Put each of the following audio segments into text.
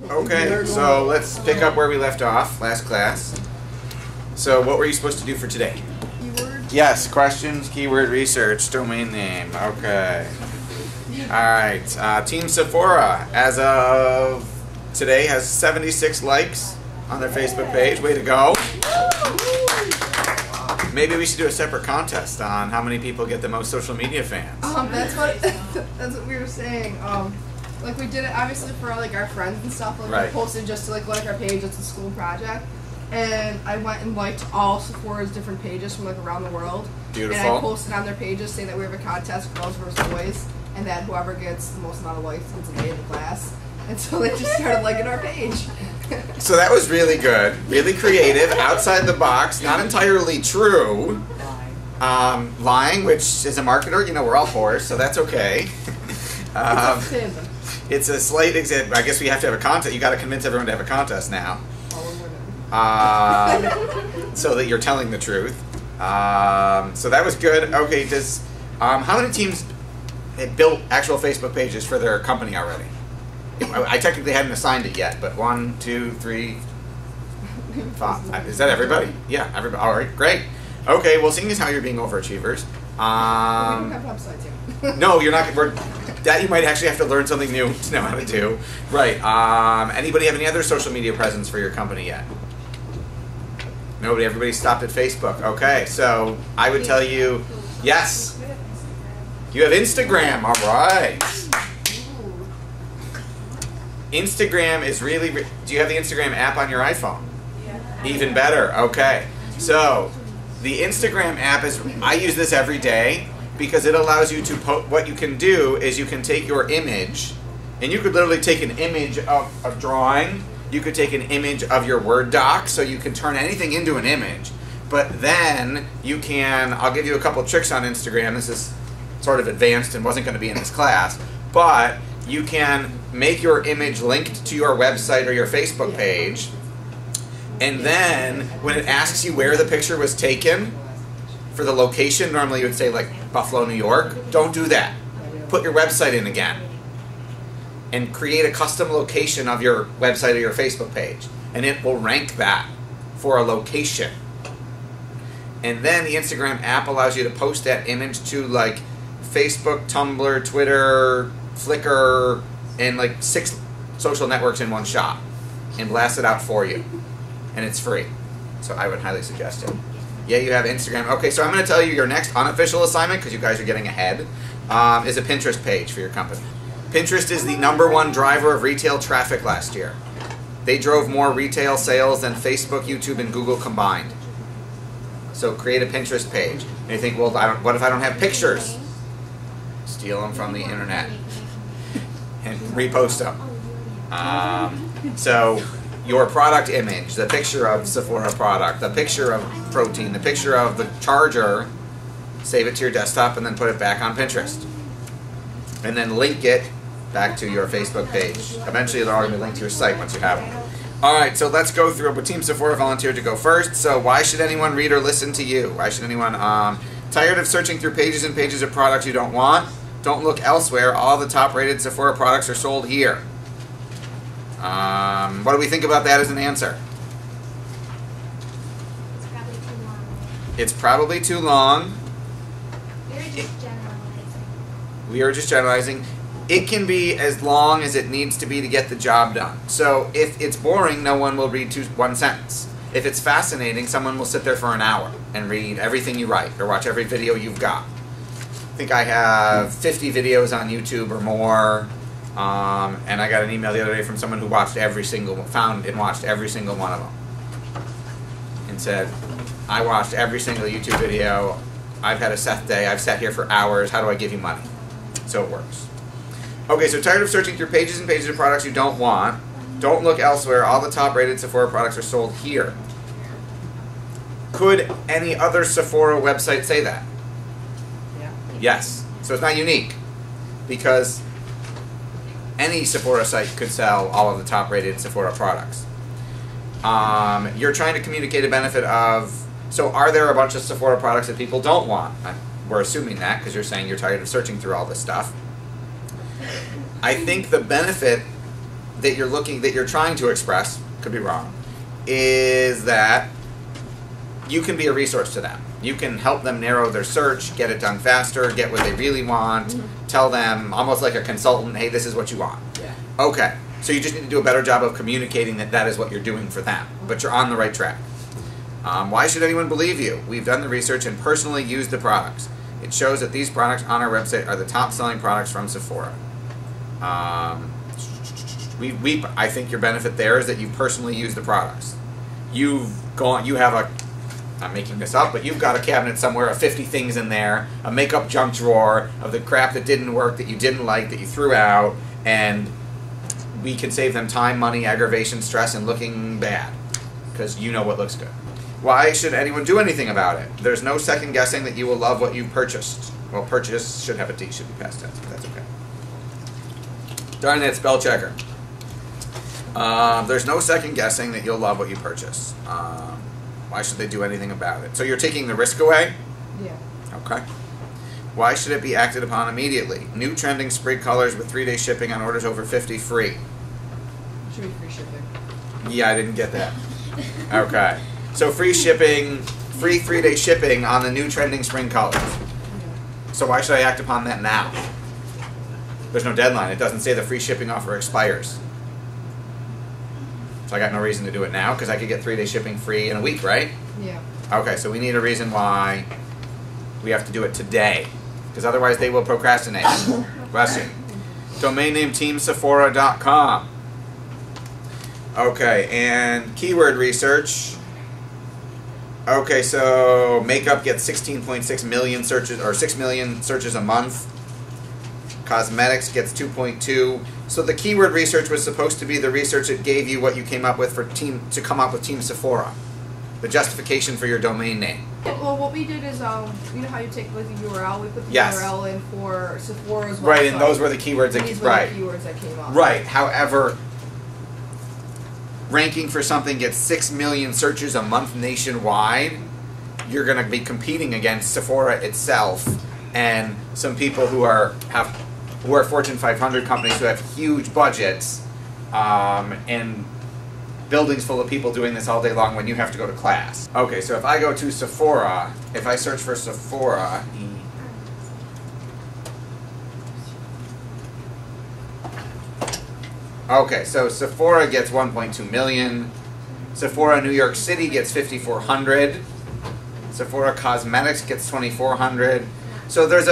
Okay, so let's pick up where we left off last class. So what were you supposed to do for today? Keywords? Yes, questions, keyword research, domain name. Okay. Alright, Team Sephora, as of today, has 76 likes on their Facebook page. Way to go. Maybe we should do a separate contest on how many people get the most social media fans. That's what we were saying. Like we did it obviously for like our friends and stuff. Like Right. we posted just to like our page. It's a school project, and I went and liked all Sephora's different pages from like around the world. Beautiful. And I posted on their pages saying that we have a contest, girls versus boys, and that whoever gets the most amount of likes gets an A in the class. And so they just started liking our page. So that was really good, really creative, outside the box, not entirely true. Lying, which is a marketer, you know, we're all whores, so that's okay. It's a slight example. I guess we have to have a contest. You got to convince everyone to have a contest now, so that you're telling the truth. So that was good. Okay, how many teams have built actual Facebook pages for their company already? I technically hadn't assigned it yet, but 1, 2, 3, 5. Is that everybody? Yeah, everybody. All right, great. Okay, well, seeing as how you're being overachievers, We don't have websites yet. no, you're not. That you might actually have to learn something new to know how to do. Right. Anybody have any other social media presence for your company yet? Nobody. Everybody stopped at Facebook. Okay, so I would tell you, yes. You have Instagram. All right. Instagram is really. Do you have the Instagram app on your iPhone? Yeah. Even better. Okay. So the Instagram app is. I use this every day, because it allows you to what you can do is you can take your image, and you could literally take an image of a drawing, you could take an image of your Word doc, so you can turn anything into an image. But then you can, I'll give you a couple tricks on Instagram, this is sort of advanced and wasn't going to be in this class, but you can make your image linked to your website or your Facebook page, and then when it asks you where the picture was taken, for the location, normally you would say like Buffalo, New York. Don't do that. Put your website in again and create a custom location of your website or your Facebook page, and it will rank that for a location. And then the Instagram app allows you to post that image to like Facebook, Tumblr, Twitter, Flickr, and like 6 social networks in one shot, and blast it out for you. And it's free. So I would highly suggest it. Yeah, you have Instagram. Okay, so I'm going to tell you your next unofficial assignment, because you guys are getting ahead, is a Pinterest page for your company. Pinterest is the #1 driver of retail traffic last year. They drove more retail sales than Facebook, YouTube, and Google combined. So create a Pinterest page. And you think, well, what if I don't have pictures? Steal them from the internet and repost them. So your product image, the picture of Sephora product, the picture of protein, the picture of the charger, save it to your desktop and then put it back on Pinterest. And then link it back to your Facebook page. Eventually they're all going to be linked to your site once you have them. Alright, so let's go through. Team Sephora volunteered to go first. So why should anyone read or listen to you? Why should anyone... tired of searching through pages and pages of products you don't want? Don't look elsewhere. All the top-rated Sephora products are sold here. What do we think about that as an answer? It's probably too long. It's probably too long. We're just generalizing. We are just generalizing. It can be as long as it needs to be to get the job done. So if it's boring, no one will read one sentence. If it's fascinating, someone will sit there for an hour and read everything you write or watch every video you've got. I think I have 50 videos on YouTube or more. And I got an email the other day from someone who watched found and watched every single one of them. And said, I watched every single YouTube video. I've had a Seth day. I've sat here for hours. How do I give you money? So it works. Okay, so tired of searching through pages and pages of products you don't want? Don't look elsewhere. All the top-rated Sephora products are sold here. Could any other Sephora website say that? Yeah. Yes. So it's not unique, because any Sephora site could sell all of the top-rated Sephora products. You're trying to communicate a benefit of... So are there a bunch of Sephora products that people don't want? We're assuming that, because you're saying you're tired of searching through all this stuff. I think the benefit that you're trying to express, could be wrong, is that you can be a resource to them. You can help them narrow their search, get it done faster, get what they really want, tell them, almost like a consultant, hey, this is what you want. Yeah. Okay, so you just need to do a better job of communicating that that is what you're doing for them, but you're on the right track. Why should anyone believe you? We've done the research and personally used the products. It shows that these products on our website are the top-selling products from Sephora. I think your benefit there is that you personally use the products. You have a, I'm making this up, but you've got a cabinet somewhere of 50 things in there, a makeup junk drawer of the crap that didn't work, that you didn't like, that you threw out, and we can save them time, money, aggravation, stress, and looking bad, because you know what looks good. Why should anyone do anything about it? There's no second guessing that you will love what you've purchased. Well, purchase should have a D, should be past tense, but that's okay. Darn that spell checker. There's no second guessing that you'll love what you purchase. Why should they do anything about it? So you're taking the risk away? Yeah. Okay. Why should it be acted upon immediately? New trending sprig colors with 3-day shipping on orders over 50 free. Should be free shipping. Yeah, I didn't get that. Okay. So free shipping, free 3-day shipping on the new trending spring colors. Yeah. So why should I act upon that now? There's no deadline. It doesn't say the free shipping offer expires. So I got no reason to do it now because I could get 3-day shipping free in a week, right? Yeah. Okay, so we need a reason why we have to do it today, because otherwise they will procrastinate. Bless you. Domain name teamsephora.com. Okay, and keyword research. Okay, so makeup gets 16.6 million searches, or 6 million searches a month. Cosmetics gets 2.2. So the keyword research was supposed to be the research that gave you what you came up with to come up with Team Sephora. The justification for your domain name. Well, what we did is, you know how you take like the URL, we put the Yes. URL in for Sephora's website. Right, and those were the keywords that These came, were right. the keywords that came up. Right. However, ranking for something gets 6 million searches a month nationwide. You're going to be competing against Sephora itself and some people who are Fortune 500 companies who have huge budgets and buildings full of people doing this all day long when you have to go to class. Okay, so if I go to Sephora, if I search for Sephora, okay, so Sephora gets 1.2 million. Sephora New York City gets 5,400. Sephora Cosmetics gets 2,400. So there's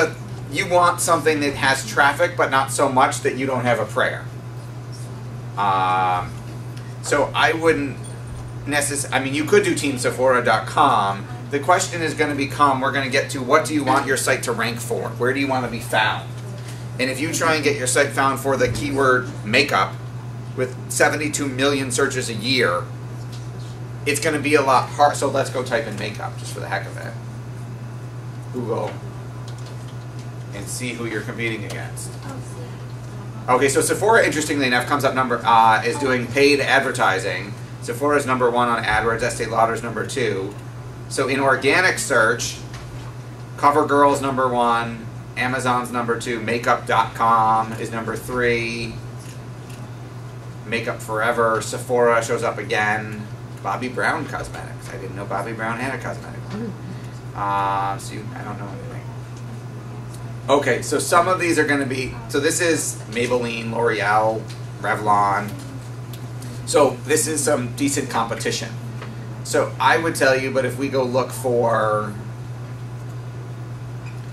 you want something that has traffic, but not so much that you don't have a prayer. So I wouldn't necessarily, I mean, you could do teamsephora.com. The question is going to become, we're going to get to, what do you want your site to rank for? Where do you want to be found? And if you try and get your site found for the keyword makeup with 72 million searches a year, it's going to be a lot hard. So let's go type in makeup just for the heck of it. Google. And see who you're competing against. Okay, so Sephora, interestingly enough, comes up is doing paid advertising. Sephora's number 1 on AdWords, Estee Lauder's number 2. So in organic search, CoverGirl's number 1, Amazon's number 2, Makeup.com is number 3, Makeup Forever, Sephora shows up again, Bobbi Brown Cosmetics. I didn't know Bobbi Brown had a cosmetic line. I don't know anything. Okay, so some of these are going to be, so this is Maybelline, L'Oreal, Revlon. So this is some decent competition. So I would tell you, but if we go look for,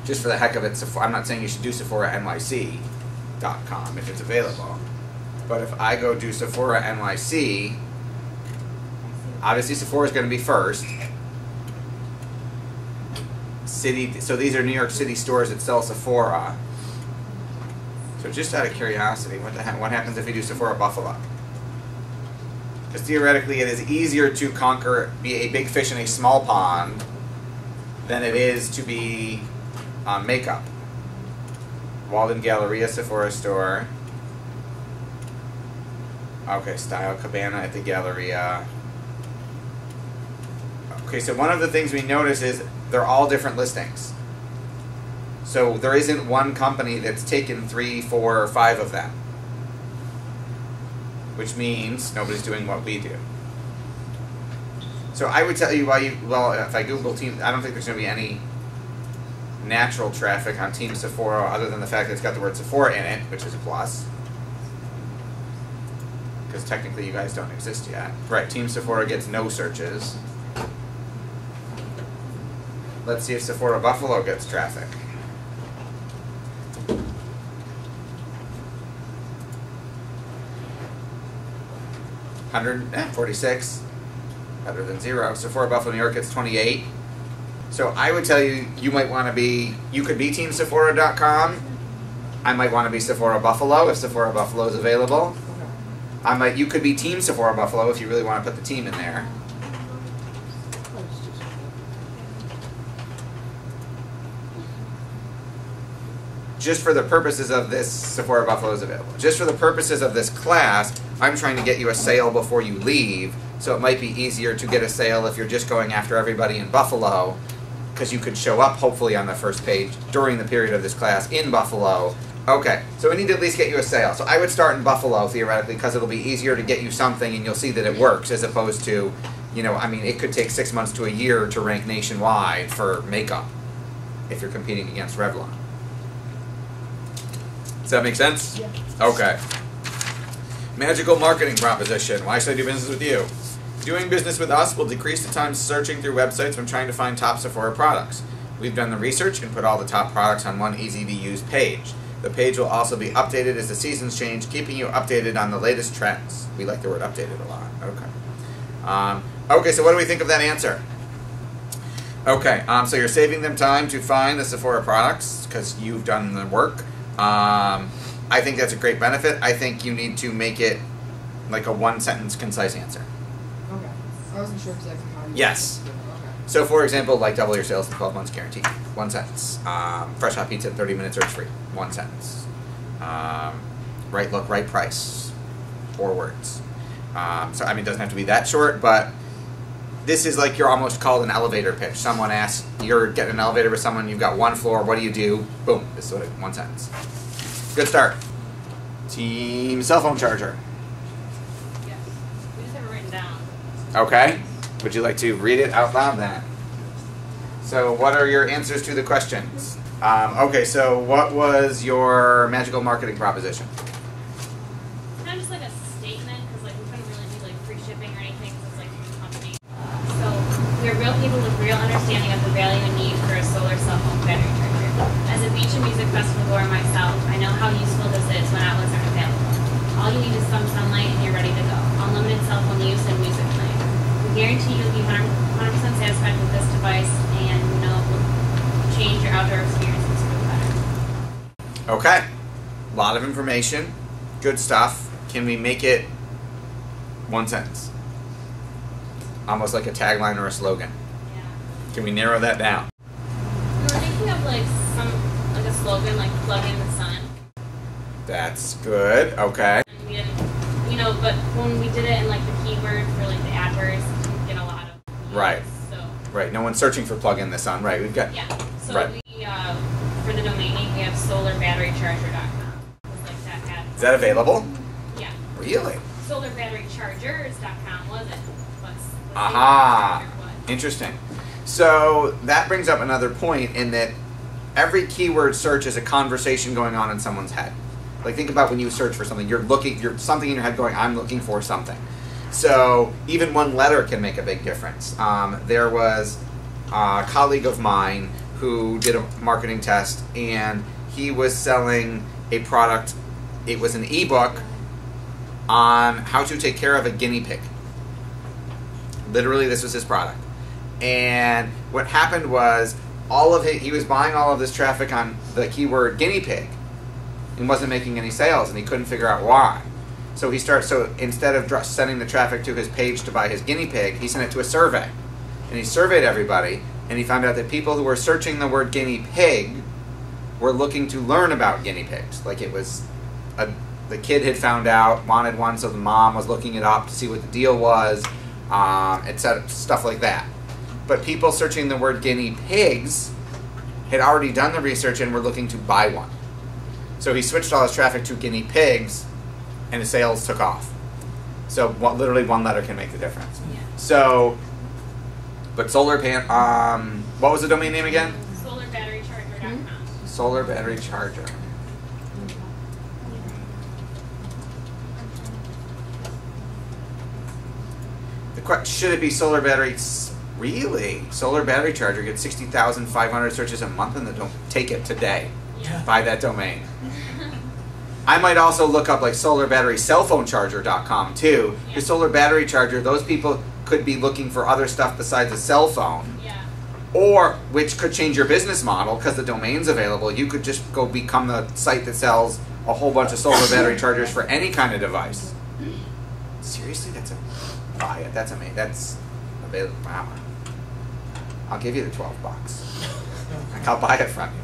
just for the heck of it, I'm not saying you should do SephoraNYC.com if it's available. But if I go do Sephora NYC, obviously Sephora is going to be first. So these are New York City stores that sell Sephora. So just out of curiosity, what happens if we do Sephora Buffalo? Because theoretically it is easier to be a big fish in a small pond than it is to be makeup. Walden Galleria Sephora store. Okay, Style Cabana at the Galleria. Okay, so one of the things we notice is they're all different listings. So there isn't one company that's taken 3, 4, or 5 of them. which means nobody's doing what we do. So I would tell you if I Google Team, I don't think there's going to be any natural traffic on Team Sephora other than the fact that it's got the word Sephora in it, which is a plus. Because technically you guys don't exist yet. Right, Team Sephora gets no searches. Let's see if Sephora Buffalo gets traffic. $146, better than 0. Sephora Buffalo, New York gets 28. So I would tell you, you might want to be, you could be TeamSephora.com. I might want to be Sephora Buffalo if Sephora Buffalo is available. You could be Team Sephora Buffalo if you really want to put the team in there. Just for the purposes of this, Sephora Buffalo is available. Just for the purposes of this class, I'm trying to get you a sale before you leave, so it might be easier to get a sale if you're just going after everybody in Buffalo, because you could show up hopefully on the first page during the period of this class in Buffalo. Okay, so we need to at least get you a sale. So I would start in Buffalo, theoretically, because it'll be easier to get you something and you'll see that it works, as opposed to, you know, I mean, it could take 6 months to a year to rank nationwide for makeup if you're competing against Revlon. Does that make sense? Yeah. Okay. Magical marketing proposition. Why should I do business with you? Doing business with us will decrease the time searching through websites when trying to find top Sephora products. We've done the research and put all the top products on one easy-to-use page. The page will also be updated as the seasons change, keeping you updated on the latest trends. We like the word updated a lot. Okay. Okay, so what do we think of that answer? Okay, so you're saving them time to find the Sephora products because you've done the work. I think that's a great benefit. I think you need to make it like a one-sentence concise answer. Okay. I wasn't sure exactly how you Yes. Okay. So, for example, like double your sales in 12 months guaranteed. One sentence. Fresh hot pizza, 30 minutes search free. One sentence. Right look, right price. 4 words. So, I mean, it doesn't have to be that short, but this is like you're almost called an elevator pitch. Someone asks, you're getting an elevator with someone, you've got 1 floor, what do you do? Boom, this is what one sentence. Good start. Team cell phone charger. Yes. We just have it written down. Okay. Would you like to read it out loud then? So what are your answers to the questions? Okay, so what was your magical marketing proposition? Kind of just like a statement, because like we couldn't really do like free shipping or anything, because it's like from the company. So we're real people with real understanding of the value and need for a solar cell phone battery charger. As a beach and music festival goer myself, I know how useful this is when outlets aren't available. All you need is some sunlight and you're ready to go. Unlimited cell phone use and music playing. We guarantee you'll be 100% satisfied with this device and know it will change your outdoor experiences for the better. Okay. A lot of information. Good stuff. Can we make it one sentence? Almost like a tagline or a slogan. Yeah. Can we narrow that down? We were thinking of like a slogan like plug in the sun. That's good. Okay. And we didn't, you know, but when we did it in like the keyword for like the AdWords, we didn't get a lot of views, Right. So Right. No one's searching for plug in the sun. Right. We've got. yeah. So Right. we for the domain name we have solarbatterycharger.com. Like that ad. Is that available? Yeah. Really? Solarbatterychargers.com wasn't. Aha. Interesting. So that brings up another point in that every keyword search is a conversation going on in someone's head. Like think about when you search for something, you're something in your head going, I'm looking for something. So even one letter can make a big difference. There was a colleague of mine who did a marketing test and he was selling a product. It was an ebook on how to take care of a guinea pig. Literally, this was his product. And what happened was he was buying all of this traffic on the keyword guinea pig and wasn't making any sales, and he couldn't figure out why. So instead of sending the traffic to his page to buy his guinea pig, he sent it to a survey. And he surveyed everybody, and he found out that people who were searching the word guinea pig were looking to learn about guinea pigs. Like it was the kid had found out, wanted one, so the mom was looking it up to see what the deal was, etc., stuff like that. But people searching the word guinea pigs had already done the research and were looking to buy one. So he switched all his traffic to guinea pigs, and his sales took off. So literally one letter can make the difference. Yeah. So, but solar what was the domain name again? Solarbatterycharger.com. Solar battery charger. Should it be solar battery? Really? Solar battery charger gets 60,500 searches a month, and don't take it today. Yeah. Buy that domain. I might also look up like solarbatterycellphonecharger.com too. Yeah. The solar battery charger, those people could be looking for other stuff besides a cell phone. Yeah. Or, which could change your business model because the domain's available. You could just go become the site that sells a whole bunch of solar battery chargers for any kind of device. Seriously, buy it. That's amazing. That's available. Wow. I'll give you the $12. I'll buy it from you.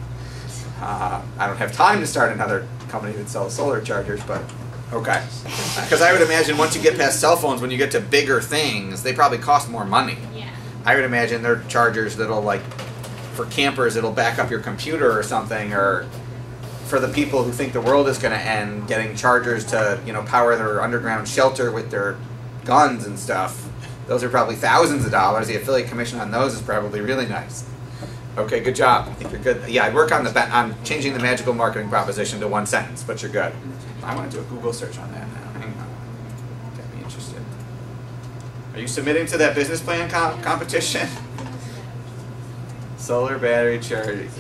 I don't have time to start another company that sells solar chargers, but okay. Because I would imagine once you get past cell phones, when you get to bigger things, they probably cost more money. Yeah. I would imagine they're chargers that'll, like, for campers, it'll back up your computer or something, or for the people who think the world is going to end, getting chargers to, power their underground shelter with their guns and stuff. Those are probably thousands of dollars. The affiliate commission on those is probably really nice. Okay, good job. I think you're good. Yeah, I'd work on on changing the magical marketing proposition to one sentence, but you're good. I want to do a Google search on that now. Hang on. Get me interested. Are you submitting to that business plan competition? Solar battery charging.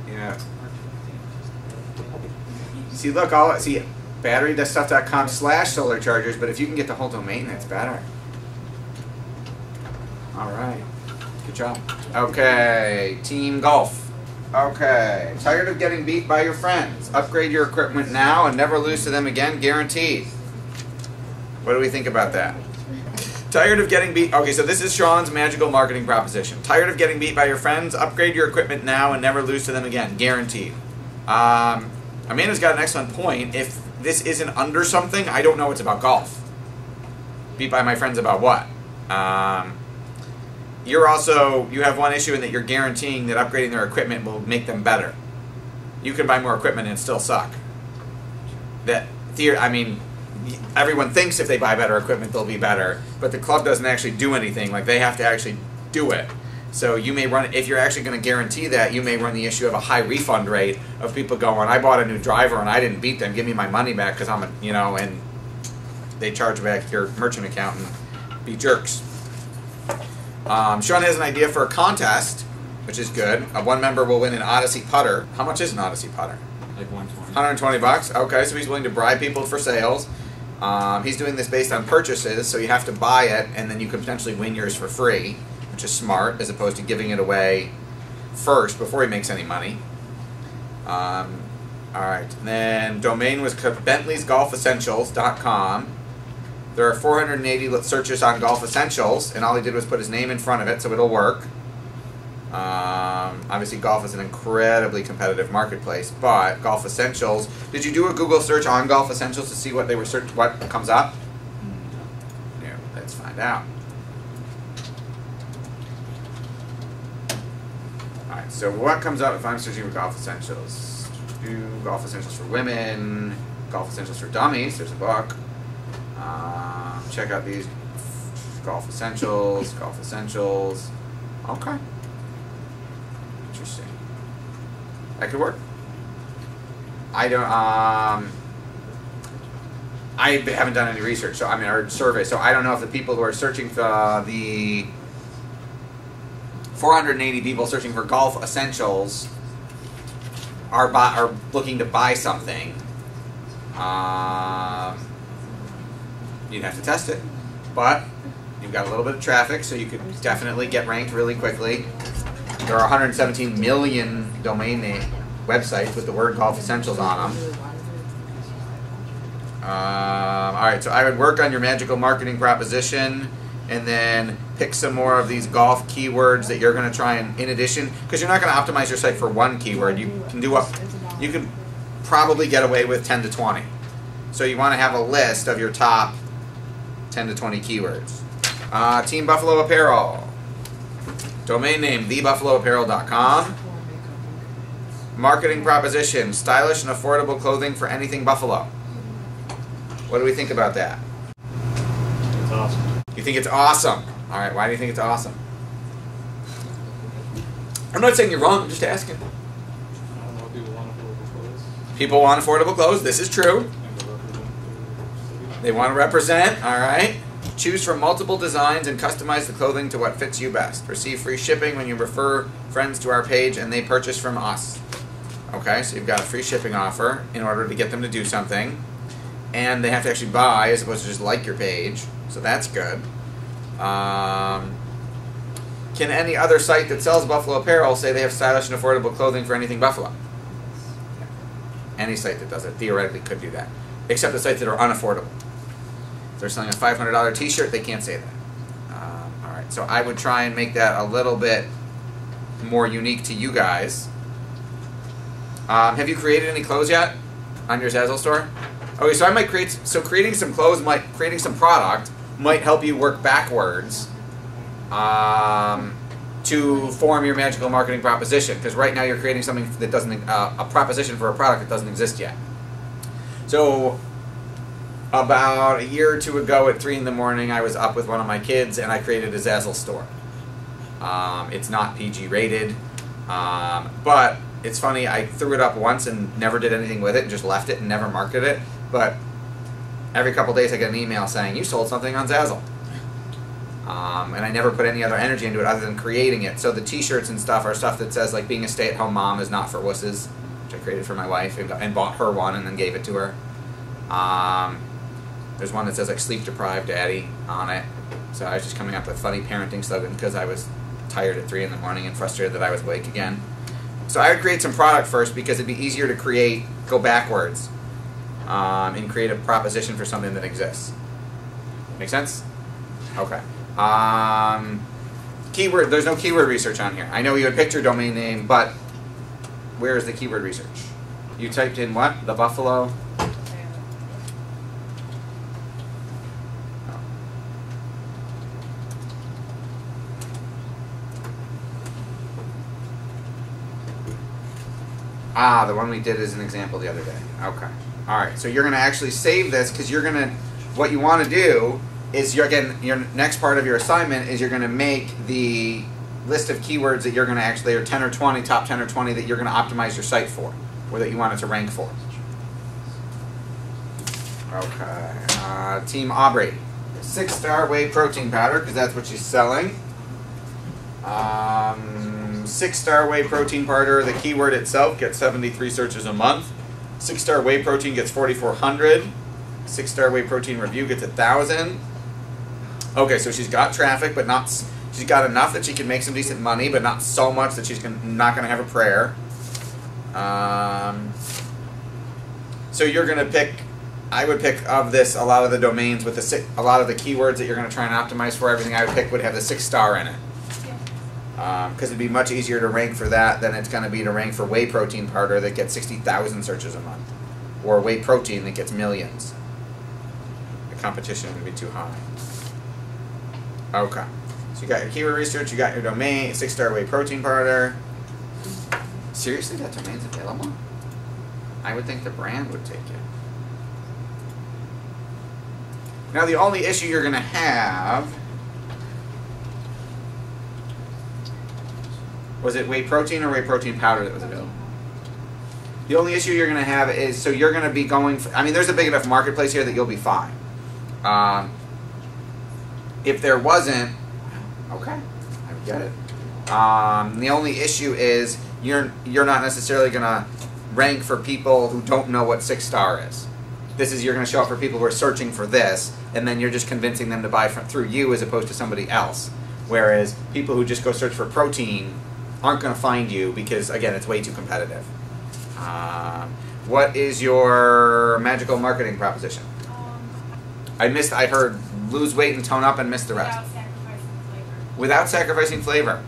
Yeah. See, look, batterystuff.com/solar chargers, but if you can get the whole domain, that's better. All right. Good job. Okay. Team golf. Okay. Tired of getting beat by your friends? Upgrade your equipment now and never lose to them again, guaranteed. What do we think about that? Tired of getting beat? Okay, so this is Sean's magical marketing proposition. Tired of getting beat by your friends? Upgrade your equipment now and never lose to them again, guaranteed. Amanda's got an excellent point. If this isn't under something, I don't know it's about golf. Beat by my friends about what? You have one issue in that you're guaranteeing that upgrading their equipment will make them better. You can buy more equipment and still suck. Everyone thinks if they buy better equipment they'll be better, but the club doesn't actually do anything. Like, they have to actually do it. So you may run, if you're actually going to guarantee that, you may run the issue of a high refund rate of people going, I bought a new driver and I didn't beat them, give me my money back because and they charge back your merchant account and be jerks. Sean has an idea for a contest, which is good. One member will win an Odyssey putter. How much is an Odyssey putter? Like $120. $120. Okay, so he's willing to bribe people for sales. He's doing this based on purchases, so you have to buy it, and then you can potentially win yours for free, which is smart, as opposed to giving it away first before he makes any money. All right, and then domain was Bentley'sGolfEssentials.com. There are 480 searches on Golf Essentials, and all he did was put his name in front of it, so it'll work. Obviously, golf is an incredibly competitive marketplace, but Golf Essentials. Did you do a Google search on Golf Essentials to see what they were what comes up? No, let's find out. All right, so what comes up if I'm searching for Golf Essentials? Do Golf Essentials for women, Golf Essentials for dummies. There's a book. Check out these Golf Essentials, Golf Essentials. Okay. Interesting. That could work. I don't. I haven't done any research, or survey, so I don't know if the people who are searching for the 480 people searching for Golf Essentials are looking to buy something. You'd have to test it, but you've got a little bit of traffic, so you could definitely get ranked really quickly. There are 117 million domain name websites with the word Golf Essentials on them. Alright, so I would work on your magical marketing proposition and then pick some more of these golf keywords that you're going to try and, in addition, because you're not going to optimize your site for one keyword. You can probably get away with 10 to 20. So you want to have a list of your top 10 to 20 keywords. Team Buffalo Apparel. Domain name, thebuffaloapparel.com. Marketing proposition, stylish and affordable clothing for anything Buffalo. What do we think about that? It's awesome. You think it's awesome? All right, why do you think it's awesome? I'm not saying you're wrong, I'm just asking. I don't know, people want affordable clothes. People want affordable clothes, this is true. And to represent their city. They want to represent, all right. Choose from multiple designs and customize the clothing to what fits you best. Receive free shipping when you refer friends to our page and they purchase from us. Okay, so you've got a free shipping offer in order to get them to do something. And they have to actually buy as opposed to just like your page. So that's good. Can any other site that sells Buffalo apparel say they have stylish and affordable clothing for anything Buffalo? Any site that does it theoretically could do that. Except the sites that are unaffordable. If they're selling a $500 t-shirt, they can't say that. Alright, so I would try and make that a little bit more unique to you guys. Have you created any clothes yet on your Zazzle store? Okay, so I might creating some clothes, creating some product might help you work backwards to form your magical marketing proposition. Because right now you're creating something that doesn't, a proposition for a product that doesn't exist yet. So about a year or two ago at 3 in the morning, I was up with one of my kids and I created a Zazzle store. It's not PG rated, but it's funny, I threw it up once and never did anything with it and just left it and never marketed it. But every couple days I get an email saying, you sold something on Zazzle. And I never put any other energy into it other than creating it. So the t-shirts and stuff are stuff that says like being a stay-at-home mom is not for wusses, which I created for my wife and bought her one and then gave it to her. There's one that says like sleep deprived daddy on it. So I was just coming up with funny parenting slogans because I was tired at 3 in the morning and frustrated that I was awake again. So I would create some product first because it'd be easier to go backwards and create a proposition for something that exists. Make sense? Okay. Keyword, there's no keyword research on here. I know you had picked your domain name, but where is the keyword research? You typed in what? The Buffalo? The one we did as an example the other day. Okay. Alright, so you're going to actually save this because you're going to, what you want to do is, your next part of your assignment is you're going to make the list of keywords that you're going to actually, or 10 or 20, top 10 or 20 that you're going to optimize your site for, or that you want it to rank for. Okay. Team Aubrey. 6-star whey protein powder, because that's what she's selling. 6-star whey protein powder, the keyword itself gets 73 searches a month. 6-star whey protein gets 4,400. 6-star whey protein review gets 1,000. Okay, so she's got traffic, but not. She's got enough that she can make some decent money, but not so much that she's not going to have a prayer. So you're going to pick. I would pick of this a lot of the domains with a lot of the keywords that you're going to try and optimize for. Everything I would pick would have the 6-star in it. Because it'd be much easier to rank for that than it's going to be to rank for whey protein powder that gets 60,000 searches a month, or whey protein that gets millions. The competition would be too high. Okay, so you got your keyword research, you got your domain, 6-star whey protein powder. Seriously, that domain's available? I would think the brand would take it. Now the only issue you're going to have. Was it whey protein or whey protein powder that was available? The only issue you're going to have is, so you're going to be going, I mean, there's a big enough marketplace here that you'll be fine. If there wasn't, okay, I would get it. The only issue is you're not necessarily going to rank for people who don't know what 6-star is. This is, you're going to show up for people who are searching for this, and then you're just convincing them to buy through you as opposed to somebody else. Whereas people who just go search for protein aren't going to find you because, again, it's way too competitive. What is your magical marketing proposition? I heard lose weight and tone up and missed the rest. Without sacrificing flavor. Without sacrificing flavor.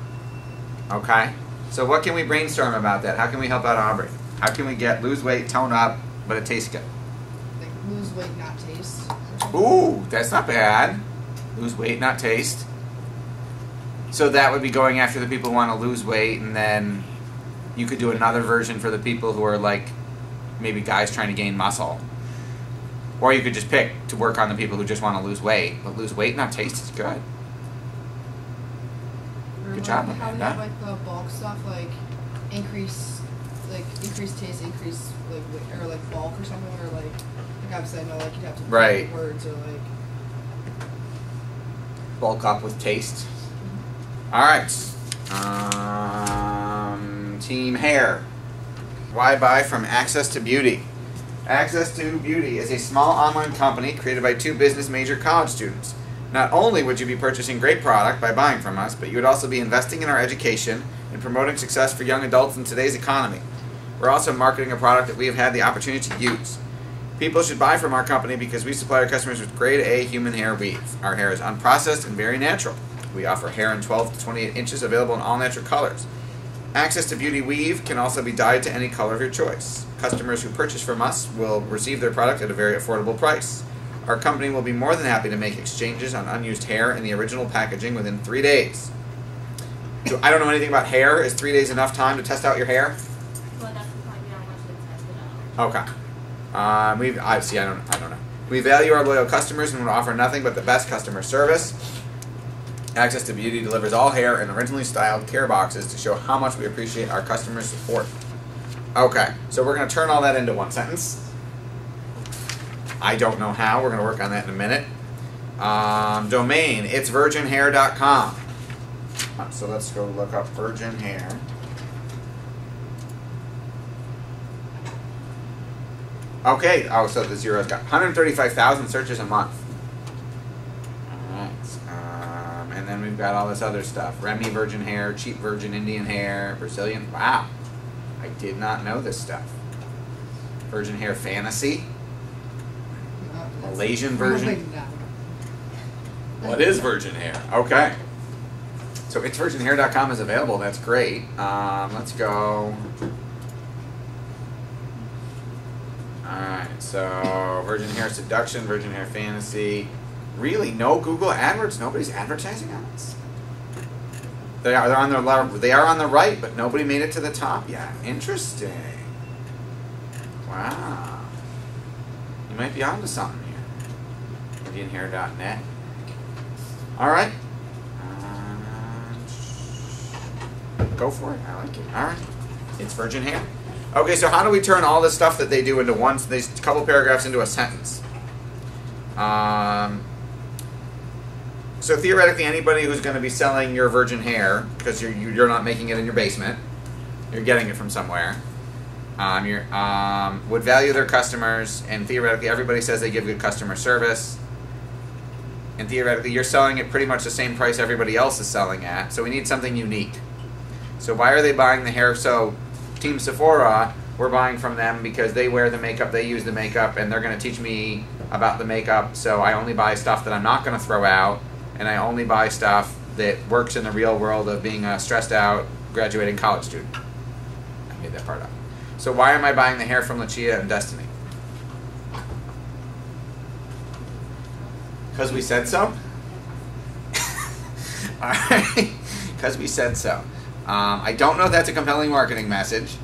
Okay. So what can we brainstorm about that? How can we help out Aubrey? How can we get lose weight, tone up, but it tastes good? Like lose weight, not taste. Ooh, that's not bad. Lose weight, not taste. So that would be going after the people who want to lose weight, and then you could do another version for the people who are like maybe guys trying to gain muscle. Or you could just pick to work on the people who just want to lose weight. But lose weight, not taste is good. Good job, How we Amanda. have like the bulk stuff, like increase taste, increase like or like bulk or something, or like obviously I know like you'd have to put Right. words or like. Bulk up with taste. All right. Team hair. Why buy from Access to Beauty? Access to Beauty is a small online company created by two business major college students. Not only would you be purchasing great product by buying from us, but you would also be investing in our education and promoting success for young adults in today's economy. We're also marketing a product that we have had the opportunity to use. People should buy from our company because we supply our customers with grade A human hair weave. Our hair is unprocessed and very natural. We offer hair in 12 to 28 inches available in all natural colors. Access to Beauty weave can also be dyed to any color of your choice. Customers who purchase from us will receive their product at a very affordable price. Our company will be more than happy to make exchanges on unused hair in the original packaging within 3 days. So I don't know anything about hair. Is 3 days enough time to test out your hair? Well, that's the point. We don't want you to test it out. Okay. I don't know. We value our loyal customers and will offer nothing but the best customer service. Access to Beauty delivers all hair in originally styled care boxes to show how much we appreciate our customers' support. Okay, so we're going to turn all that into one sentence. I don't know how. We're going to work on that in a minute. Domain, it's virginhair.com. So let's go look up Virgin Hair. Okay, so the zero's got 135,000 searches a month. Alright, and then we've got all this other stuff. Remy Virgin Hair, Cheap Virgin Indian Hair, Brazilian. Wow, I did not know this stuff. Virgin Hair Fantasy. Malaysian version. What is Virgin Hair? Okay. So it's virginhair.com is available. That's great. Let's go. Alright, so Virgin Hair Seduction, Virgin Hair Fantasy. Really? No Google AdWords? Nobody's advertising on this? They are on the right, but nobody made it to the top yet. Interesting. Wow. You might be onto something here. IndianHair.net. Alright. Go for it. I like it. Alright. It's Virgin Hair. Okay, so how do we turn all this stuff that they do into these couple paragraphs into a sentence? So theoretically, anybody who's going to be selling your virgin hair, because you're not making it in your basement, you're getting it from somewhere, would value their customers, and theoretically everybody says they give good customer service, and theoretically you're selling it pretty much the same price everybody else is selling at, so we need something unique. So why are they buying the hair? So Team Sephora, we're buying from them because they wear the makeup, they use the makeup, and they're going to teach me about the makeup, so I only buy stuff that I'm not going to throw out, and I only buy stuff that works in the real world of being a stressed out graduating college student. I made that part up. So why am I buying the hair from Lucia and Destiny? Because we said so? Alright, because we said so. I don't know if that's a compelling marketing message.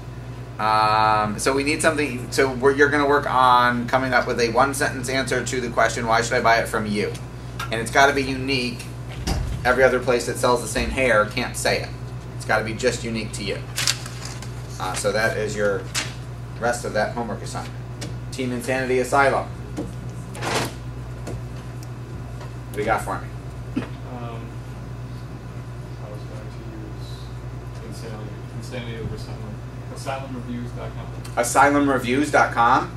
So we need something, you're going to work on coming up with a one-sentence answer to the question, why should I buy it from you? And it's got to be unique. Every other place that sells the same hair can't say it. It's got to be just unique to you. So that is your rest of that homework assignment. Team Insanity Asylum. What do you got for me? I was going to use Insanity over Asylumreviews.com. Asylumreviews.com?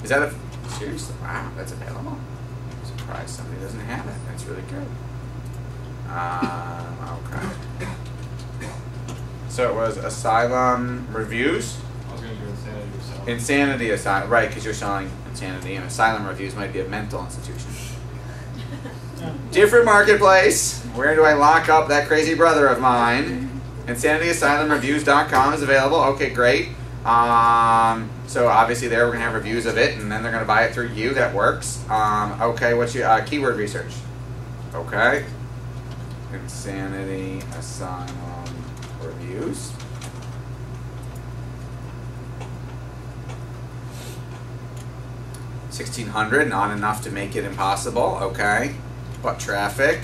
Is that seriously? Wow, that's available. I'm surprised somebody doesn't have it. That's really good. Okay. So it was Asylum Reviews? I was going to do Insanity yourself. Insanity Asylum, right, because you're selling Insanity, and Asylum Reviews might be a mental institution. Different marketplace. Where do I lock up that crazy brother of mine? InsanityAsylumReviews.com is available. Okay, great. So obviously there we're going to have reviews of it, and then they're going to buy it through you. That works. Okay, what's your keyword research? Okay. Insanity Asylum Reviews. 1,600, not enough to make it impossible. Okay. But traffic.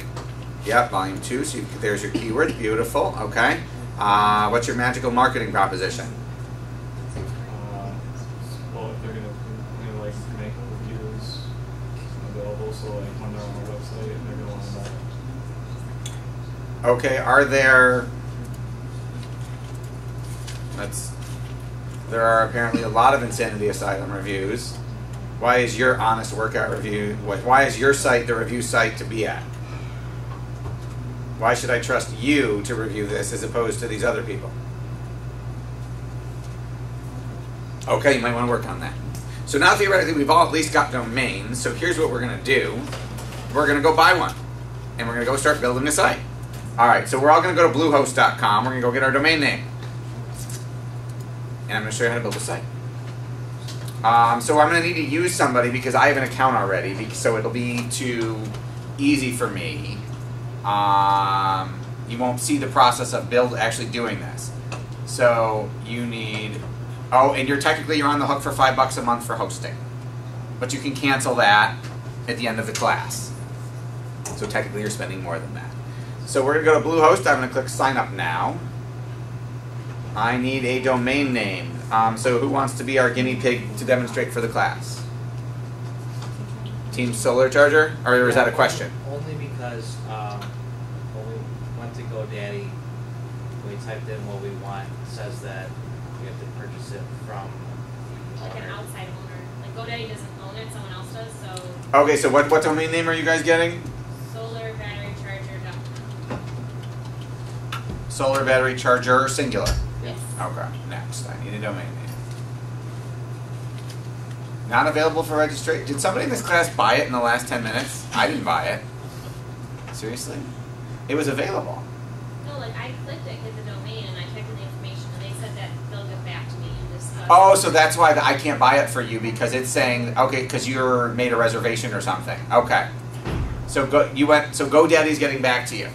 Yep, volume 2. So there's your keyword. Beautiful. Okay. What's your magical marketing proposition? Well, if they're gonna like make reviews available, so like when they're on the website and they're gonna want to buy. Okay. Are there? There are apparently a lot of Insanity Asylum reviews. Why is your Honest Workout review? Why is your site the review site to be at? Why should I trust you to review this as opposed to these other people? Okay, you might want to work on that. So now theoretically we've all at least got domains. So here's what we're going to do. We're going to go buy one. And we're going to go start building a site. All right, so we're all going to go to bluehost.com. We're going to go get our domain name. And I'm going to show you how to build a site. So I'm going to need to use somebody because I have an account already. So it'll be too easy for me. You won't see the process of actually doing this. So you need, and you're on the hook for $5 a month for hosting. But you can cancel that at the end of the class. So technically you're spending more than that. So we're going to go to Bluehost. I'm going to click sign up now. I need a domain name. So who wants to be our guinea pig to demonstrate for the class? Team Solar Charger? Or is that a question? Only because when we went to GoDaddy, we typed in what we want. It says that we have to purchase it from the Like an owner. outside owner. Like GoDaddy doesn't own it, someone else does, so Okay, so what domain name are you guys getting? solarbatterycharger.com. Solar Battery Charger, singular. Yes. Okay, next. I need a domain name. Not available for registration. Did somebody in this class buy it in the last 10 minutes? I didn't buy it. Seriously? It was available. No, like I clicked it, hit the domain, and I typed in the information, and they said that they'll get back to me and discuss. Oh, so that's why I can't buy it for you because it's saying, okay, because you're made a reservation or something. Okay. So GoDaddy's getting back to you.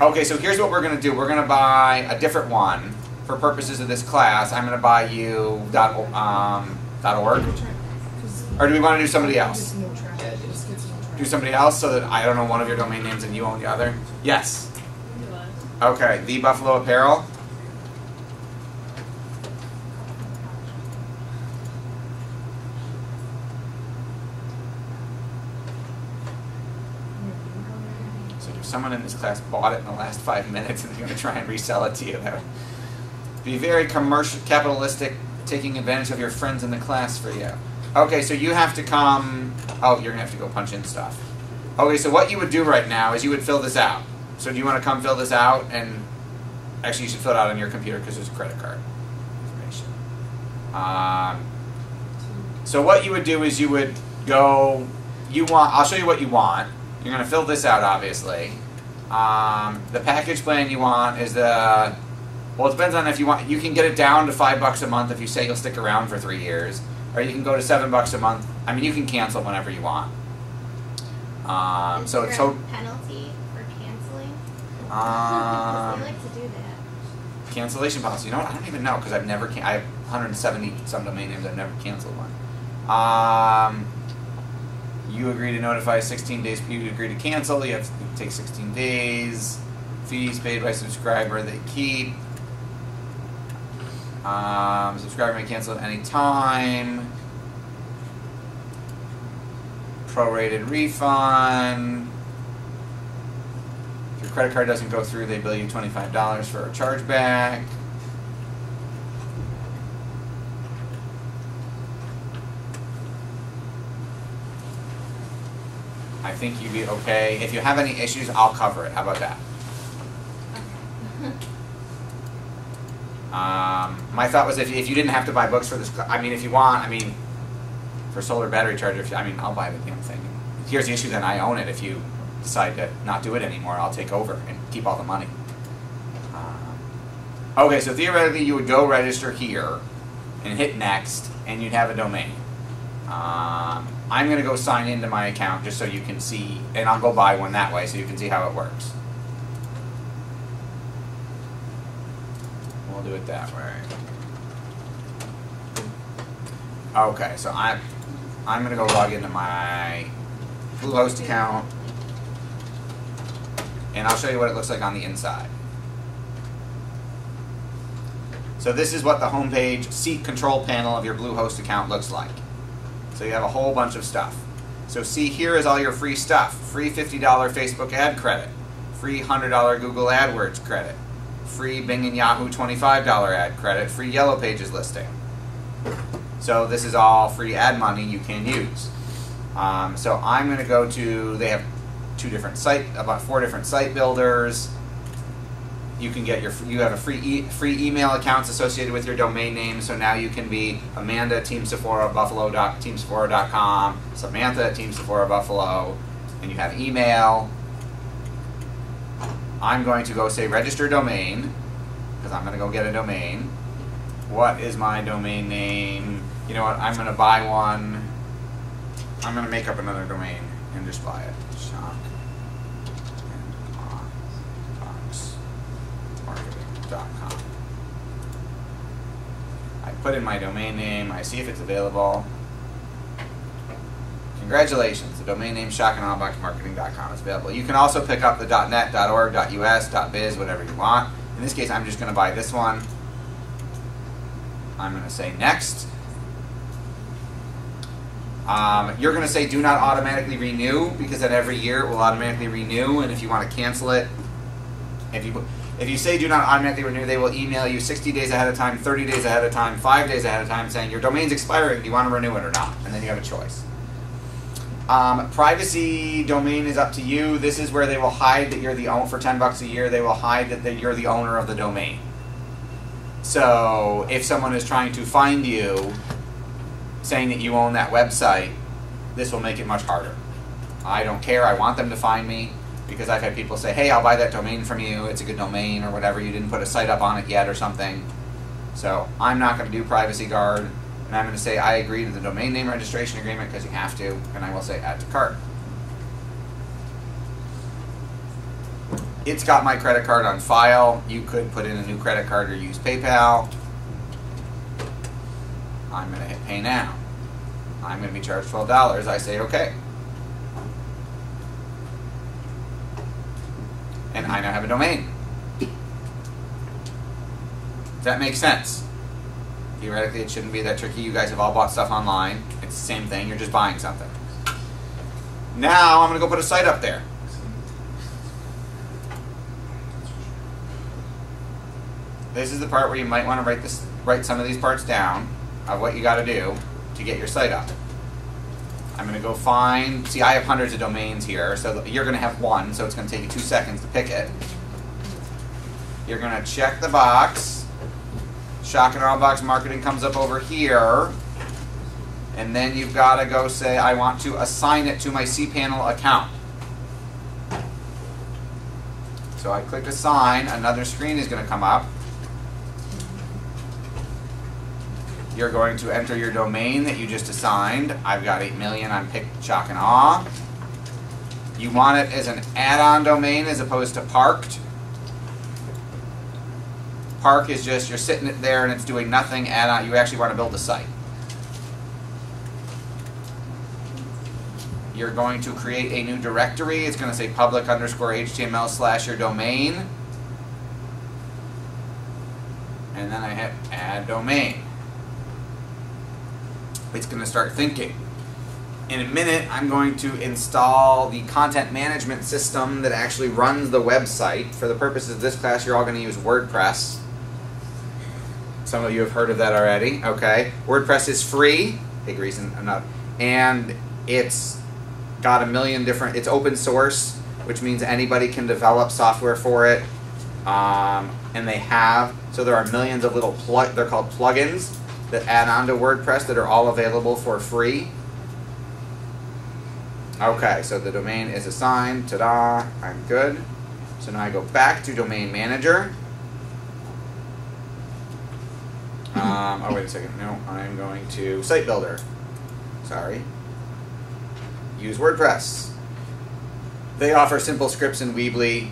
Okay, so here's what we're going to do. We're going to buy a different one for purposes of this class. I'm going to buy you .org. Or do we want to do somebody else? Do somebody else so that I don't know one of your domain names and you own the other? Yes. Okay, The Buffalo Apparel. So if someone in this class bought it in the last 5 minutes and they're going to try and resell it to you, that would be very commercial, capitalistic, taking advantage of your friends in the class for you. Okay, so you have to come. Oh, you're going to have to go punch in stuff. Okay, so what you would do right now is you would fill this out. So do you want to come fill this out? And actually, you should fill it out on your computer because there's a credit card information. So what you would do is you would go. I'll show you what you want. You're going to fill this out, obviously. The package plan you want is the. Well, it depends on if you want. You can get it down to $5 a month if you say you'll stick around for 3 years, or you can go to $7 a month. I mean, you can cancel whenever you want. So it's so penalty for canceling. They um, like to do that. cancellation policy. You know what? I don't even know because I have 170 some domain names. I've never canceled one. You agree to notify 16 days. You agree to cancel. You have to take 16 days. Fees paid by subscriber they keep. Subscriber may cancel at any time. Prorated refund. If your credit card doesn't go through, they bill you $25 for a chargeback. I think you'd be okay. If you have any issues, I'll cover it. How about that? My thought was if you didn't have to buy books for this, I mean, if you want, I mean, for solar battery charger, I'll buy the damn thing. Here's the issue, then I own it. If you decide to not do it anymore, I'll take over and keep all the money. Okay, so theoretically you would go register here and hit next, and you'd have a domain. I'm going to go sign into my account just so you can see, and I'll go buy one that way so you can see how it works. We'll do it that way. Okay, so I'm going to go log into my Bluehost account, and I'll show you what it looks like on the inside. So this is what the homepage seat control panel of your Bluehost account looks like. So you have a whole bunch of stuff. So see, here is all your free stuff. Free $50 Facebook ad credit. Free $100 Google AdWords credit. Free Bing and Yahoo $25 ad credit. Free Yellow Pages listing. So this is all free ad money you can use. So I'm going to go to, they have about 4 different site builders. You can get you have a free email accounts associated with your domain name. So now you can be Amanda at teamsephora.buffalo.com, Samantha at Team Sephora Buffalo, and you have email. I'm going to go say register domain, because I'm going to go get a domain. What is my domain name? You know what? I'm going to buy one. I'm going to make up another domain and just buy it. Shockandboxmarketing.com. I put in my domain name. I see if it's available. Congratulations, the domain name shockandboxmarketing.com is available. You can also pick up the .net, .org, .us, .biz, whatever you want. In this case, I'm just going to buy this one. I'm going to say next. You're going to say do not automatically renew, because then every year it will automatically renew, and if you want to cancel it, if you say do not automatically renew, they will email you 60 days ahead of time, 30 days ahead of time, 5 days ahead of time saying your domain's expiring, do you want to renew it or not? And then you have a choice. Privacy domain is up to you. This is where they will hide that you're the owner. For $10 a year, they will hide that you're the owner of the domain. So if someone is trying to find you saying that you own that website, this will make it much harder. I don't care. I want them to find me, because I've had people say, hey, I'll buy that domain from you. It's a good domain or whatever. You didn't put a site up on it yet or something. So I'm not going to do Privacy Guard. And I'm going to say I agree to the domain name registration agreement, because you have to. And I will say add to cart. It's got my credit card on file. You could put in a new credit card or use PayPal. I'm going to hit pay now. I'm going to be charged $12. I say okay. And I now have a domain. Does that make sense? Theoretically, it shouldn't be that tricky. You guys have all bought stuff online. It's the same thing. You're just buying something. Now I'm going to go put a site up there. This is the part where you might want to write some of these parts down of what you got to do to get your site up. I'm going to go find, see, I have hundreds of domains here, so you're going to have one, so it's going to take you 2 seconds to pick it. You're going to check the box. Shock and Awe Box Marketing comes up over here, and then you've got to go say, I want to assign it to my cPanel account. So I click assign, another screen is going to come up. You're going to enter your domain that you just assigned. I've got 8 million, I'm picked Shock and Awe. You want it as an add-on domain as opposed to parked. Park is just, you're sitting it there and it's doing nothing. Add-on, you actually want to build a site. You're going to create a new directory. It's going to say public_HTML/ your domain. And then I hit add domain. It's going to start thinking. In a minute, I'm going to install the content management system that actually runs the website. For the purposes of this class, you're all going to use WordPress. Some of you have heard of that already. Okay. WordPress is free. Big reason enough. And it's got a million different, it's open source, which means anybody can develop software for it. And they have, so there are millions of little they're called plugins that add on to WordPress that are all available for free. Okay, so the domain is assigned. Ta-da, I'm good. So now I go back to Domain Manager. Oh, wait a second. No, I'm going to Site Builder. Sorry. Use WordPress. They offer simple scripts in Weebly.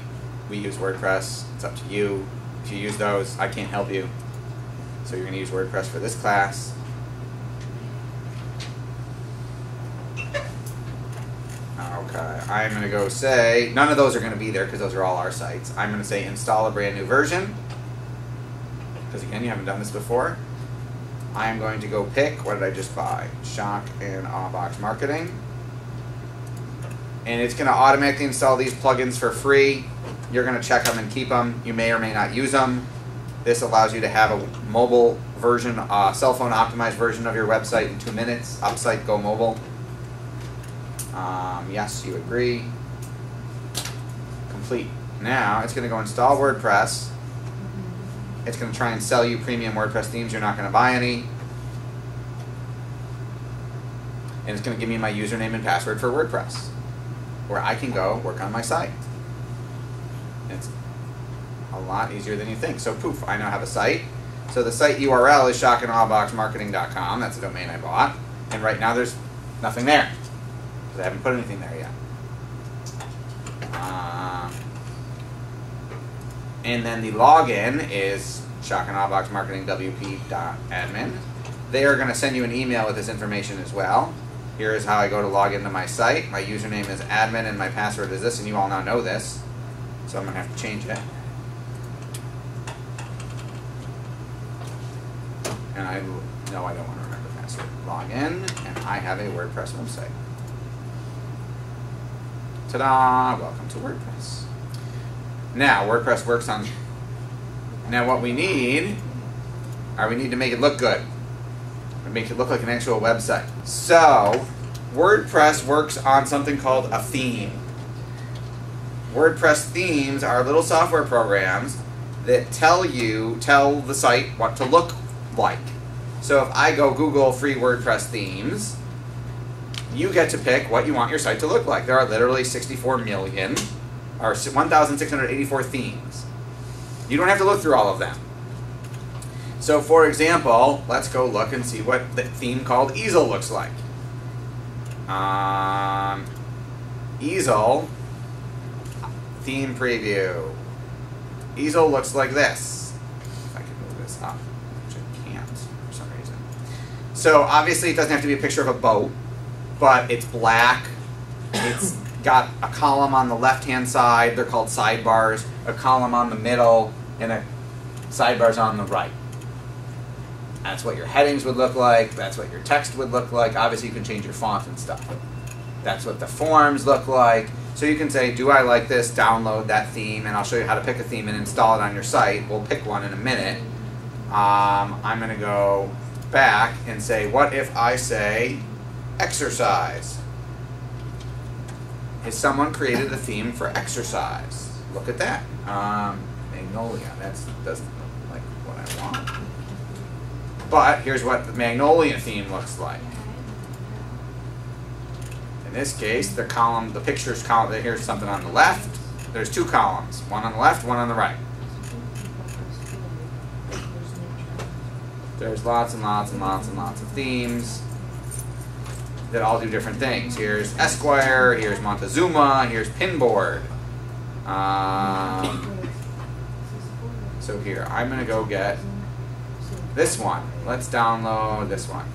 We use WordPress. It's up to you. If you use those, I can't help you. So you're going to use WordPress for this class. Okay, I'm going to go say, none of those are going to be there because those are all our sites. I'm going to say install a brand new version. Because again, you haven't done this before. I am going to go pick, what did I just buy? Shock and Awe Box Marketing. And it's going to automatically install these plugins for free. You're going to check them and keep them. You may or may not use them. This allows you to have a mobile version, cell phone optimized version of your website in 2 minutes. Upsite, go mobile. Yes, you agree. Complete. Now it's going to go install WordPress. It's going to try and sell you premium WordPress themes. You're not going to buy any. And it's going to give me my username and password for WordPress, where I can go work on my site. It's a lot easier than you think. So poof, I now have a site. So the site URL is shockandaweboxmarketing.com. That's a domain I bought. And right now there's nothing there, because I haven't put anything there yet. And then the login is shockandaweboxmarketingwp.admin. They are going to send you an email with this information as well. Here is how I go to log into my site. My username is admin and my password is this, and you all now know this. So I'm going to have to change it. And I don't want to remember the password. Log in, and I have a WordPress website. Ta-da! Welcome to WordPress. Now, WordPress works on... Now what we need to make it look good. Make it look like an actual website. So, WordPress works on something called a theme. WordPress themes are little software programs that tell the site what to look like. So if I go Google free WordPress themes, you get to pick what you want your site to look like. There are literally 64 million, or 1,684 themes. You don't have to look through all of them. So for example, let's go look and see what the theme called Easel looks like. Easel, theme preview. Easel looks like this. If I can move this up, which I can't for some reason. So obviously it doesn't have to be a picture of a boat, but it's black. It's got a column on the left-hand side. They're called sidebars. A column on the middle, and a sidebars on the right. That's what your headings would look like. That's what your text would look like. Obviously, you can change your font and stuff. That's what the forms look like. So you can say, do I like this? Download that theme, and I'll show you how to pick a theme and install it on your site. We'll pick one in a minute. I'm going to go back and say, what if I say exercise? Has someone created a theme for exercise? Look at that. Magnolia. That doesn't look like what I want. But here's what the Magnolia theme looks like. In this case, the picture's column, here's something on the left. There's two columns, one on the left, one on the right. There's lots and lots and lots and lots of themes that all do different things. Here's Esquire, here's Montezuma, here's Pinboard. So here, I'm going to go get this one. Let's download this one.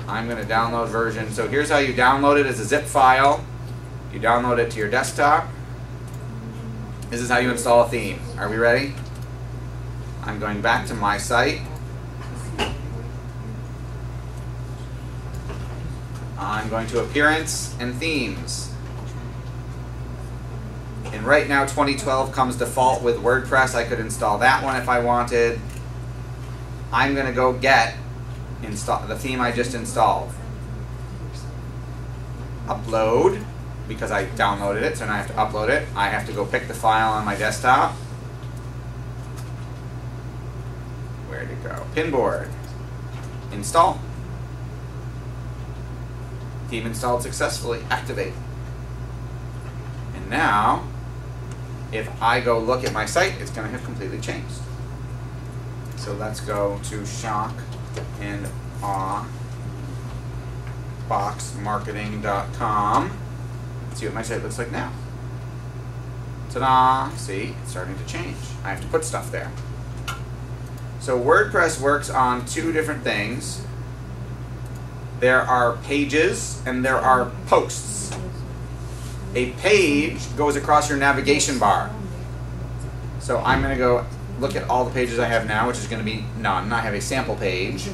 I'm going to download version. So here's how you download it as a zip file. You download it to your desktop. This is how you install a theme. Are we ready? I'm going back to my site. I'm going to Appearance and Themes. And right now 2012 comes default with WordPress. I could install that one if I wanted. I'm going to go get the theme I just installed. Upload, because I downloaded it, so now I have to upload it. I have to go pick the file on my desktop. Where'd it go? Pinboard. Install. Theme installed successfully. Activate. And now, if I go look at my site, it's going to have completely changed. So let's go to Shock and Awe boxmarketing.com. See what my site looks like now. Ta-da! See, it's starting to change. I have to put stuff there. So WordPress works on two different things. there are pages and there are posts. A page goes across your navigation bar. So I'm going to go look at all the pages I have now, which is going to be none. I have a sample page.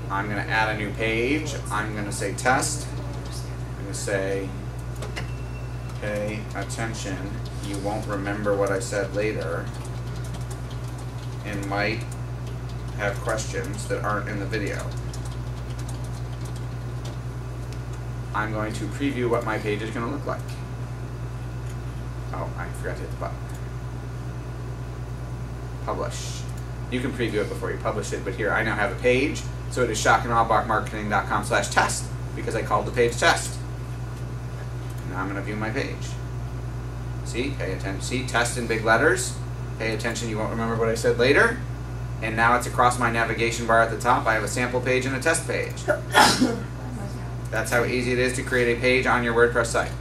I'm going to add a new page. I'm going to say test. I'm going to say pay attention. You won't remember what I said later and might have questions that aren't in the video. I'm going to preview what my page is going to look like. Oh, I forgot to hit the button. Publish. You can preview it before you publish it, but here I now have a page. So it is shockandawbachmarketing.com/test because I called the page test. Now I'm going to view my page. See, pay attention. See, test in big letters. Pay attention, you won't remember what I said later. And now it's across my navigation bar at the top. I have a sample page and a test page. That's how easy it is to create a page on your WordPress site.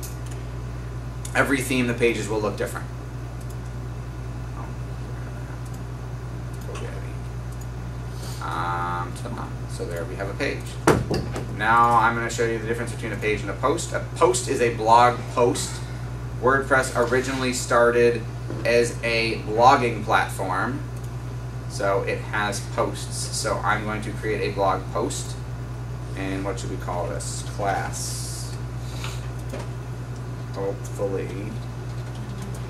Every theme, the pages will look different. So there we have a page. Now I'm going to show you the difference between a page and a post. A post is a blog post. WordPress originally started as a blogging platform, so it has posts. So I'm going to create a blog post, and what should we call this? Class. Hopefully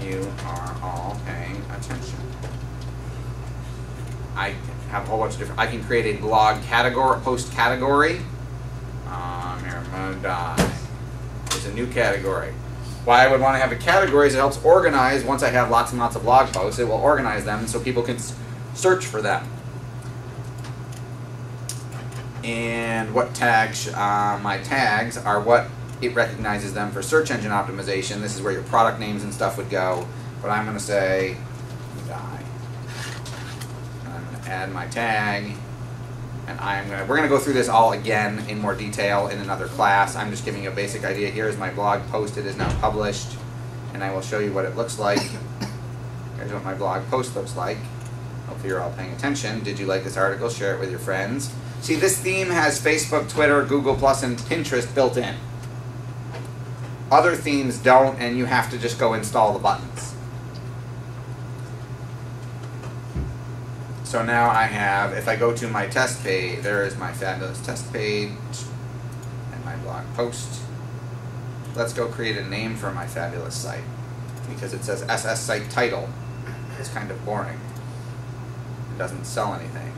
you are all paying attention. I have a whole bunch of different, I can create a blog category, post category. Here, I'm gonna die. There's a new category. Why I would want to have a category is it helps organize. Once I have lots and lots of blog posts, it will organize them so people can search for them. And what tags, my tags are what it recognizes them for search engine optimization. This is where your product names and stuff would go. But I'm going to say die. I'm going to add my tag. And we're going to go through this all again in more detail in another class. I'm just giving you a basic idea. Here is my blog post. It is now published. And I will show you what it looks like. Here's what my blog post looks like. Hopefully you're all paying attention. Did you like this article? Share it with your friends. See, this theme has Facebook, Twitter, Google+, and Pinterest built in. Other themes don't, and you have to just go install the buttons. So now I have, if I go to my test page, there is my fabulous test page and my blog post. Let's go create a name for my fabulous site because it says SS Site Title. It's kind of boring. It doesn't sell anything.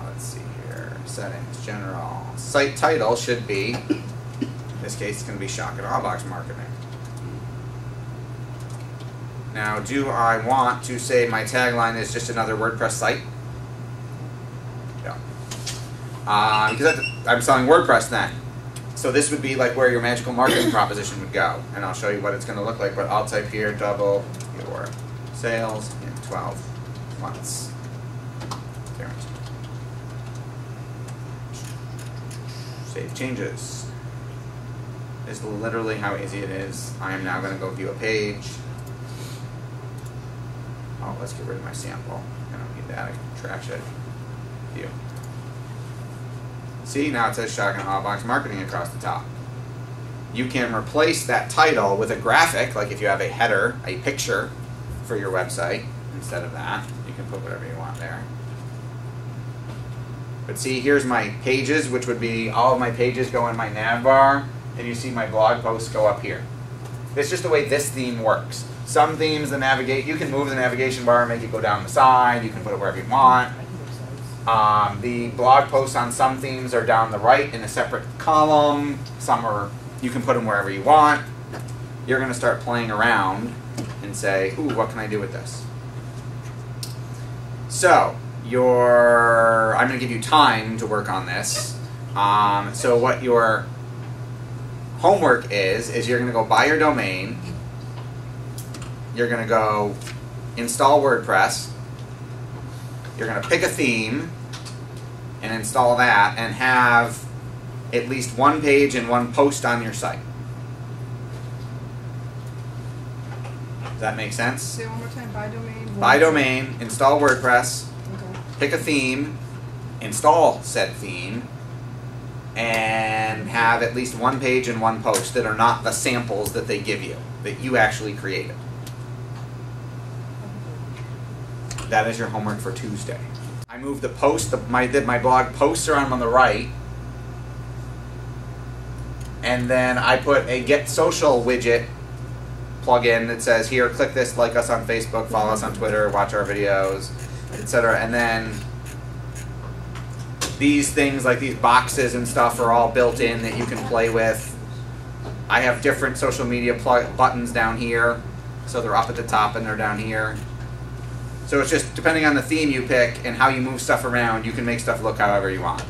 Let's see here. Settings, general. Site title should be, in this case, it's going to be Shock and Awe Box Marketing. Now, do I want to say my tagline is just another WordPress site? No. Because I'm selling WordPress then. So this would be like where your magical marketing proposition would go. And I'll show you what it's going to look like. But I'll type here, double your sales in 12 months. Guaranteed. Save changes. This is literally how easy it is. I am now going to go view a page. Oh, let's get rid of my sample. I don't need that. I can trash it. View. See, now it says Shock and Awe Box Marketing across the top. You can replace that title with a graphic, like if you have a header, a picture for your website. Instead of that, you can put whatever you want there. But see, here's my pages, which would be all of my pages go in my nav bar, and you see my blog posts go up here. It's just the way this theme works. Some themes, you can move the navigation bar and make it go down the side. You can put it wherever you want. The blog posts on some themes are down the right in a separate column. Some are, you can put them wherever you want. You're going to start playing around and say, ooh, what can I do with this? So, I'm going to give you time to work on this. So what your homework is you're going to go buy your domain. You're going to go install WordPress. You're going to pick a theme and install that and have at least one page and one post on your site. Does that make sense? Say it one more time. Buy domain. Buy domain, install WordPress, Okay. pick a theme, install said theme, and have at least one page and one post that are not the samples that they give you, that you actually created. That is your homework for Tuesday. I moved the post, my blog posts are on the right, and then I put a Get Social widget plugin that says, here, click this, like us on Facebook, follow us on Twitter, watch our videos, etc. And then these things, like these boxes and stuff, are all built in that you can play with. I have different social media buttons down here, so they're up at the top and they're down here. So it's just, depending on the theme you pick and how you move stuff around, you can make stuff look however you want.